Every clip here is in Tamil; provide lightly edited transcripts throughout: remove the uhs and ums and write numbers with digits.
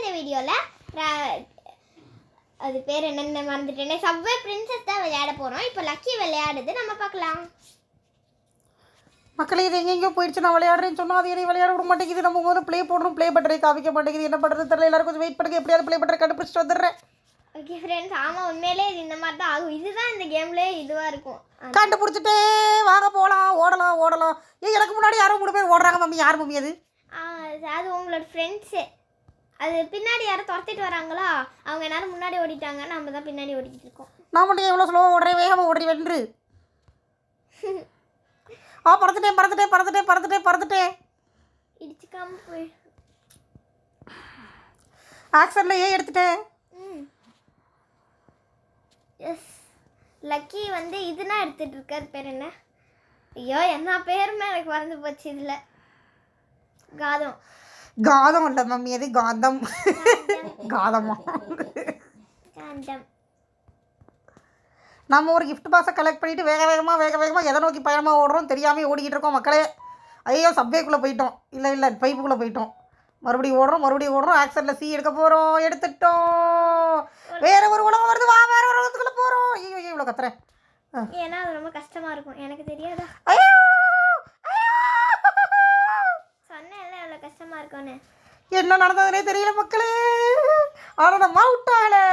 இந்த வீடியோவில் அது பேர் என்னென்ன மறந்துட்டேனே, சப்வே பிரின்சஸ் தான் விளையாட போகிறோம். இப்போ லக்கி விளையாடுது, நம்ம பார்க்கலாம். மக்களே இது எங்கெங்கோ போயிடுச்சு. நான் விளையாடுறேன்னு சொன்னால் அது என்னை விளையாட விட மாட்டேங்குது. நம்ம முதல்ல ப்ளே பண்ணுறோம், ப்ளே பண்ணுறே காமிக்க மாட்டேங்குது. என்ன பண்ணுறது தெரியல. எல்லாரும் கொஞ்சம் வெயிட் பண்ணுங்க, எப்படியாவது ப்ளே பண்ணுறேன், கண்டுபிடிச்சிட்டு வந்துடுறேன். ஓகே ஃப்ரெண்ட்ஸ், ஆமாம் உண்மையிலே இது இந்த மாதிரி தான் ஆகும். இதுதான் இந்த கேம்லேயே இதுவாக இருக்கும். கண்டுபிடிச்சிட்டே வாங்க போகலாம், ஓடலாம். எனக்கு முன்னாடி யாரும் 3 பேர் ஓடுறாங்க மம்மி. யார் மம்மி அது? அது உங்களோட ஃப்ரெண்ட்ஸு. அது பின்னாடி யாரும் துரத்திட்டு வராங்களா, அவங்க எல்லாரும் முன்னாடி ஓடிட்டாங்க, நம்ம தான் பின்னாடி ஓடிக்கிட்டு இருக்கோம். நான் மட்டும் எவ்வளோ ஸ்லோவாக ஓடுறேன், வேகமாக ஓடுறேன் வென்று. பறந்துட்டேன். இடிச்சுக்காம போய் ஆக்சனில் எடுத்துட்டேன். எஸ், லக்கி இதுனா எடுத்துகிட்டு இருக்காது. பேர் என்ன? ஐயோ, என்ன பேருமே எனக்கு மறந்து போச்சு. இதில் காதம் இல்லை மம்மி, அது காந்தம். காந்தம். நம்ம ஒரு கிஃப்ட் பாக்ஸை கலெக்ட் பண்ணிவிட்டு வேக வேகமாக எதை நோக்கி பயணமாக ஓடுறோம் தெரியாமல் ஓடிக்கிட்டு இருக்கோம் மக்களே. ஐயோ, சப்வேக்குள்ளே போயிட்டோம். இல்லை பைப்புக்குள்ளே போயிட்டோம். மறுபடியும் ஓடுறோம். ஆக்சனில் சி எடுக்க போகிறோம். எடுத்துட்டோம். வேற ஒரு உலகம் வருது, வா வேற ஒரு உலகத்துக்குள்ளே போகிறோம். ஐயோ இவ்வளோ கத்துறேன். ஏன்னா அது ரொம்ப கஷ்டமாக இருக்கும். எனக்கு தெரியாதா? ஐயோ சொன்னேன்ல எவ்வளோ கஷ்டமாக இருக்கும்னு. என்ன நடந்ததுனே தெரியல மக்களே. ஆனால் நம்ம அவுட் ஆகலை.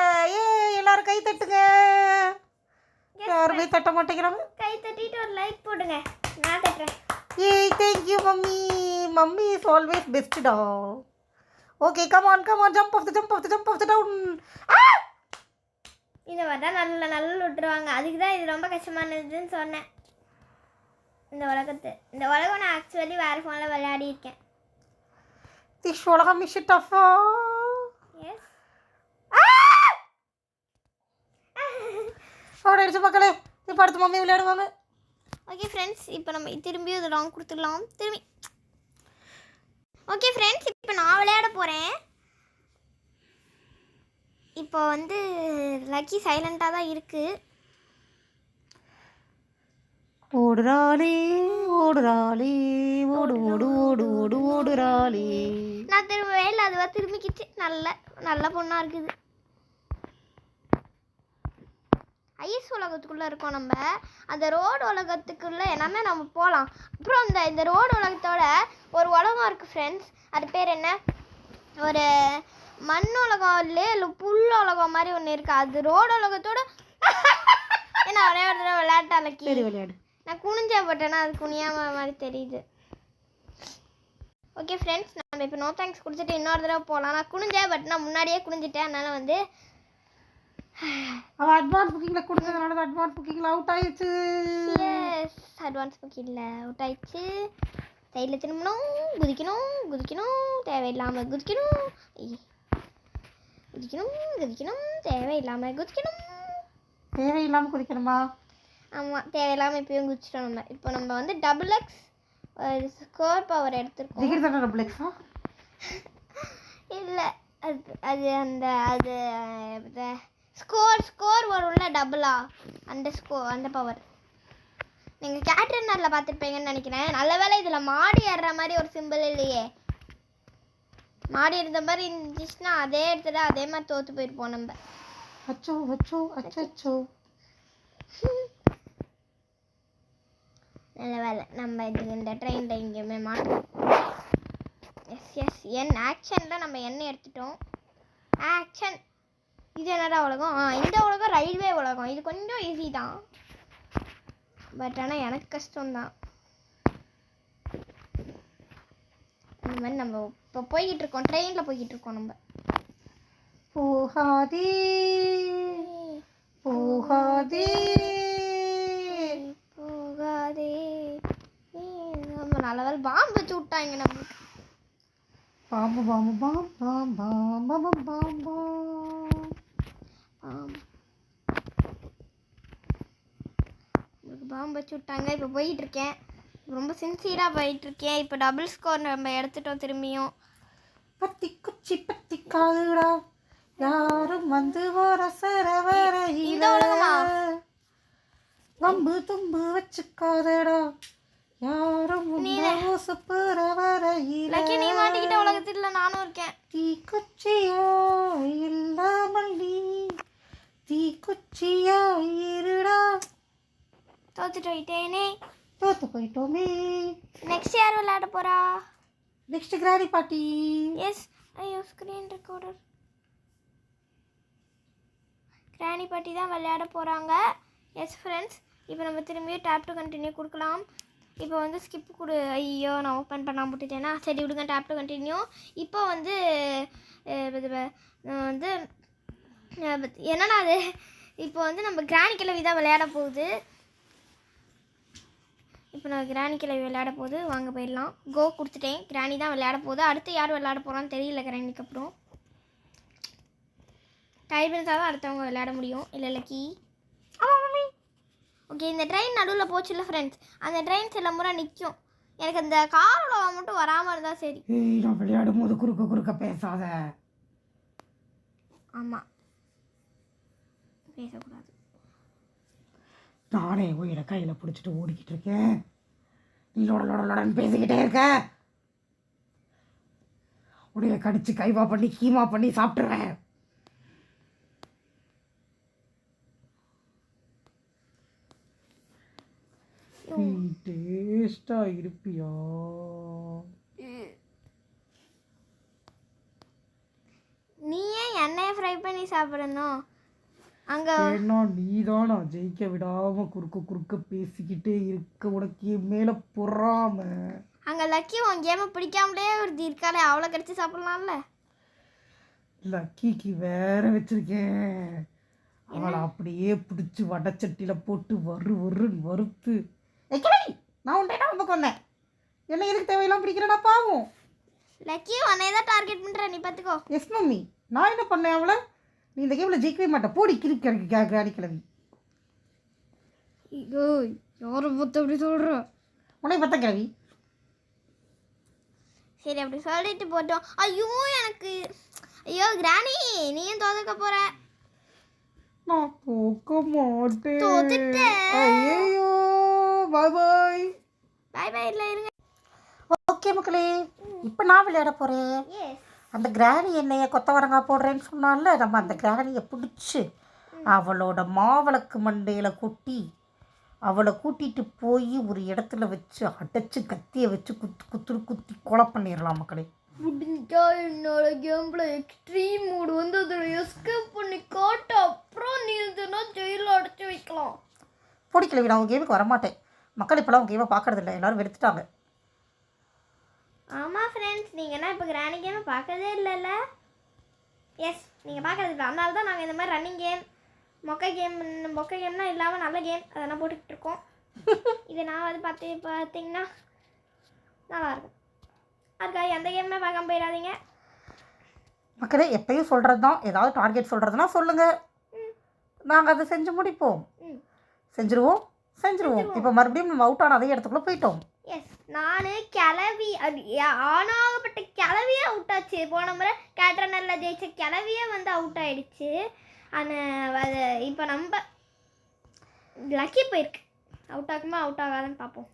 எல்லாரும் கை தட்டுங்க. யாருமே தட்ட மாட்டேங்கிறாங்க. கை தட்டிட்டு ஒரு லைக் போடுங்க, நான் தட்டுறேன். Thank you mummy. Mummy is always best டா. Okay come on jump off the town. இந்த மாதிரி தான் நல்லா விட்டுருவாங்க. அதுக்கு தான் இது ரொம்ப கஷ்டமானதுன்னு சொன்னேன். இந்த உலகம் நான் ஆக்சுவலி வேறு ஃபோனில் விளையாடி இருக்கேன். திஸ் உலகம் இஸ் டஃபா. எஸ், ஓடிடுச்சு மக்களே. இப்போ அடுத்து மம்மி விளையாடுவாங்க. ஓகே ஃப்ரெண்ட்ஸ், இப்போ நம்ம திரும்பி அது லாங் கொடுத்துடலாம். ஓகே ஃப்ரெண்ட்ஸ், இப்போ நான் விளையாட போகிறேன். இப்போ லக்கி சைலண்ட்டாக தான் இருக்குது. ஓடுறாளே ஓடுறாளே. நான் திரும்பவே இல்லை, அதுவாக திரும்பிக்கிச்சு. நல்ல பொண்ணாக இருக்குது. ஐஸ் உலகத்துக்குள்ளே இருக்கோம் நம்ம. அந்த ரோடு உலகத்துக்குள்ளே எல்லாமே நம்ம போகலாம். அப்புறம் இந்த ரோடு உலகத்தோட ஒரு உலகம் இருக்குது ஃப்ரெண்ட்ஸ். அது பேர் என்ன? ஒரு மண் உலகம் இல்லை புல் உலகம் மாதிரி ஒன்று இருக்குது. அது ரோடு உலகத்தோட ஏன்னா ஒரே ஒரு தடவை விளையாட்டாலக்கி விளையாடு. நான் குனிஞ்சா போட்டேன்னா அது குனியாம மாதிரி தெரியுது. ஓகே ஃப்ரெண்ட்ஸ், நம்ம இப்போ நோ தேங்க்ஸ் கொடுத்துட்டு இன்னொரு தடவை போகலாம். நான் குனிஞ்சா பட் நான் முன்னாடியே குனிஞ்சிட்டேன். அதனால் அவள் அட்வான்ஸ் புக்கிங்கில் கொடுத்ததுனால அட்வான்ஸ் புக்கிங்கில் அவுட் ஆயிடுச்சு. எஸ், அட்வான்ஸ் புக்கிங்கில் அவுட் ஆயிடுச்சு. சைடில் திரும்பணும், குதிக்கணும், தேவையில்லாமல் குதிக்கணும், தேவையில்லாமல் குதிக்கணுமா? ஆமாம், தேவையில்லாமல் இப்போயும் குதிச்சிட்டோம். இப்போ நம்ம XX ஸ்கோர் பவர் எடுத்துருக்கோம். டபுள் எக்ஸா? இல்லை, அது அது ஸ்கோர் வரும்ல டபுளா, அந்த பவர் நீங்கள் கேட்ரினரில் பார்த்துருப்பீங்கன்னு நினைக்கிறேன். நல்ல வேளை இதில் மாடி ஏறுற மாதிரி ஒரு சிம்பிள் இல்லையே. மாடி இருந்த மாதிரி இருந்துச்சுன்னா அதே இடத்துல அதே மாதிரி தோற்று போயிருப்போம் நம்ம. அச்சோ. நல்ல வேலை நம்ம இந்த ட்ரெயினில் எங்கேயுமே மாட்டோம். எஸ், என் ஆக்ஷனில் நம்ம எண்ணெய் எடுத்துட்டோம். ஆக்ஷன். இது என்னடா உலகம்? இந்த உலகம் ரயில்வே உலகம். இது கொஞ்சம் ஈஸி தான், பட் ஆனால் எனக்கு கஷ்டம்தான். அந்த மாதிரி நம்ம இப்போ போய்கிட்டு இருக்கோம், ட்ரெயினில் போய்கிட்டு இருக்கோம் நம்ம. போகாதே நம்ம நல்ல வேலை பாம்பு வச்சு விட்டாங்க நம்மளுக்கு. பாம்பு வச்சு விட்டாங்க. இப்போ போயிட்டுருக்கேன், ரொம்ப சின்சியராக போயிட்டுருக்கேன். இப்போ டபுள் ஸ்கோர் நம்ம எடுத்துட்டோம். திரும்பியும் பத்தி குச்சி பத்தி காதுடா, யாரும் இந்த உலகமா? வம்பு தும்பு வச்சுக்காதடா, யாரும் நீ மாட்டிக்கிட்ட உலகத்தில் நானும் இருக்கேன். தீக்குச்சியா இல்லாமல் நீ தீக்குச்சியா இருடா. தோத்துட்டு போயிட்டேனே. தோத்து போயிட்டோமே. நெக்ஸ்ட் யார் விளையாட போறா? நெக்ஸ்ட் கிராணி பாட்டி. எஸ். ஐயோ ஸ்க்ரீன் ரெக்கார்டர். கிராணி பாட்டி தான் விளையாட போகிறாங்க. எஸ் ஃப்ரெண்ட்ஸ், இப்போ நம்ம திரும்பியும் டேப் டு கண்டினியூ கொடுக்கலாம். இப்போ வந்து ஸ்கிப் கொடு. ஐயோ நான் ஓப்பன் பண்ணாமல் விட்டுட்டேன்னா. சரி விடுங்க, டேப் டு கண்டினியூ. இப்போ வந்து வந்து என்னன்னா அது இப்போ வந்து நம்ம கிராணி கிழவி தான் விளையாட போகுது. இப்போ நான் கிராணி கிழவி விளையாட போகுது. வாங்க போயிடலாம். கோ கொடுத்துட்டேன். கிராணி தான் விளையாட போகுது. அடுத்து யார் விளையாட போகிறான்னு தெரியல. கிராணிக்கு அப்புறம் டைம் இருந்தால் தான் அடுத்தவங்க விளையாட முடியும். இல்லை லக்கி. ஓகே, இந்த ட்ரெயின் நடுவில் போச்சுல்ல ஃப்ரெண்ட்ஸ், அந்த ட்ரெயின் சில முறை நிற்கும். எனக்கு அந்த காரோட மட்டும் வராமல் இருந்தால் சரி. நான் விளையாடும் போது குறுக்க பேசாத. ஆமாம், பேசக்கூடாது. நானே உயிரை கையில் பிடிச்சிட்டு ஓடிக்கிட்டு இருக்கேன். நீ லொடன்னு பேசிக்கிட்டே இருக்க. உடைய கடிச்சு கைவா பண்ணி கீமா பண்ணி சாப்பிட்றேன். டேஸ்டா இருப்பியா? நீ ஏன் எண்ணெயை ஃப்ரை பண்ணி சாப்பிடணும்? அங்கே ஏன்னா நீ தான் நான் ஜெயிக்க விடாமல் குறுக்க பேசிக்கிட்டே இருக்க. உனக்கு மேலே பொறாம. அங்கே லக்கி உன் கேமை பிடிக்காமலே ஒருத்தி இருக்காளே, அவ்வளோ கடிச்சு சாப்பிட்லாம்ல. லக்கிக்கு வேற வச்சிருக்கேன். அவளை அப்படியே பிடிச்சி வடச்சட்டியில் போட்டு வறுன்னு வறுத்து. நான் உன்ட்டே நமக்கு வந்தேன். என்ன எதுக்கு தேவையெல்லாம் பிடிக்கிறேன்னா பாவம். லக்கி உன்னை தான் டார்கெட் பண்ணுற, நீ பார்த்துக்கோ. எஸ் மம்மி, நான் என்ன பண்ணேன் அவளை? நீ இந்த கேமில் ஜெயிக்கவே மாட்டேன். போடி கிளவி கிராணி கிளவி. ஐயோ யாரை பார்த்து அப்படி சொல்கிற? உன்னை பார்த்தா கிளவி. சரி அப்படி சொல்லிட்டு போட்டோம். ஐயோ எனக்கு ஐயோ கிராணி, நீயும் தோதுக்க போற. நான் தோக்க மாட்டேன். தோத்துட்டேன். ஐயோ பாய் பாய். பாய் பாய். இல்லை இருங்க. ஓகே மக்களே, இப்போ நான் விளையாட போகிறேன். அந்த கிராணி என்னைய கொத்தவரங்காய் போடுறேன்னு சொன்னால, நம்ம அந்த கிராணியை பிடிச்சி அவளோட மாவிளக்கு மண்டையில் கொட்டி அவளை கூட்டிகிட்டு போய் ஒரு இடத்துல வச்சு அடைச்சி கத்தியை வச்சு குத்தி கொலை பண்ணிடலாம் மக்களே. முடிஞ்சா என்னோட கேம்ல எக்ஸ்ட்ரீம் மூடு வந்து அதில் எஸ்கேப் பண்ணி காட்டு. அப்புறம் நீ இதுனா ஜெயிலில் அடைச்சி வைக்கலாம். பிடிக்கல, நான் உங்கள் கேமுக்கு வரமாட்டேன். மக்கள் இப்போலாம் உங்கள் கேமை பார்க்கறதில்ல, எல்லோரும் வெறுத்துட்டாங்க. ஆமாம் ஃப்ரெண்ட்ஸ், நீங்கள்னா இப்போ கிராணி கேமை பார்க்கறதே இல்லைல்ல. எஸ், நீங்கள் பார்க்கறது இல்லை. அதனால தான் நாங்கள் இந்த மாதிரி ரன்னிங் கேம், மொக்கை கேம்னா இல்லாமல் நல்ல கேம் அதெல்லாம் போட்டுக்கிட்டு இருக்கோம். இது நான் வந்து பார்த்தீங்கன்னா நல்லாயிருக்கும். அதுக்காக எந்த கேமுமே பார்க்காம போயிடாதீங்க மக்களே. எப்பயும் சொல்கிறது தான், ஏதாவது டார்கெட் சொல்கிறதுனா சொல்லுங்கள், நாங்கள் அதை செஞ்சு முடிப்போம். செஞ்சுருவோம். இப்போ மறுபடியும் நம்ம அவுட் ஆன அதே இடத்துக்குள்ளே போயிட்டோம். எஸ், நான் கிளவி ஆனாகப்பட்ட கிளவியே அவுட் ஆச்சு. போன முறை கேட்ரனரில் ஜெயிச்ச கிளவியே வந்து அவுட் ஆகிடுச்சு. ஆனால் அது இப்போ நம்ம லக்கி போயிருக்கு. அவுட் ஆகுமா அவுட் ஆகாதுன்னு பார்ப்போம்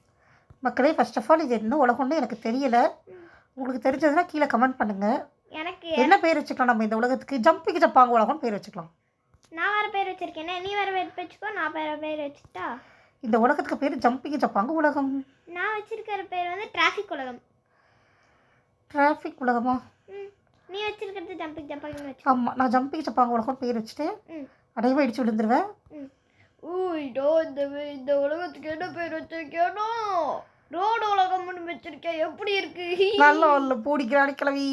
மக்களே. ஃபர்ஸ்ட் ஆஃப் ஆல் இது என்ன உலகம்னு எனக்கு தெரியலை. உங்களுக்கு தெரிஞ்சதுன்னா கீழே கமெண்ட் பண்ணுங்கள். எனக்கு என்ன பேர் வச்சுக்கலாம் நம்ம இந்த உலகத்துக்கு? ஜம்பிக்கு ஜப்பாங்க உலகம் பேர் வச்சுக்கலாம். நான் வேறு பேர் வச்சுருக்கேனே, நீ வேறு பேர் வச்சுக்கோ. நான் வேறு பேர் வச்சுட்டா இந்த உலகத்துக்கு பேர் ஜம்பிக்கு ஜப்பாங்க உலகம். நான் வச்சிருக்கிற பேர் வந்து டிராஃபிக் உலகம். டிராஃபிக் உலகமா? நீ வச்சிருக்கிறது ஜம்பிக் ஜப்பாங்க வச்சு. ஆமாம், நான் ஜம்பிக்கு ஜப்பாங்க உலகம் பேர் வச்சுட்டேன். அடையவே அடிச்சு விழுந்துருவேன். ஓய்டோ இந்த உலகத்துக்கு என்ன பேர் வச்சிருக்கேனோ? ரோடு உலகம்னு வச்சிருக்கேன். எப்படி இருக்கு? நல்லா இல்லை போடி கிராணி கிழவி.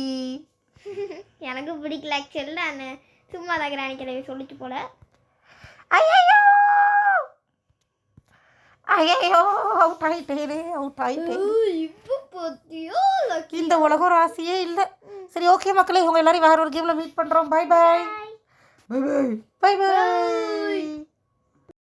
எனக்கு பிடிக்கல ஆக்சுவலி. நான் சும்மா தான் கிராணி கிழவி சொல்லிட்டு போல. ஐயோ அவுட் ஆயிட்டேன். இப்போ பார்த்தியோ இந்த உலகம் ராசியே இல்லை. சரி ஓகே மக்களே, உங்கள் எல்லாரும் வேற ஒரு கேமில் மீட் பண்ணுறோம். Bye bye. Bye bye.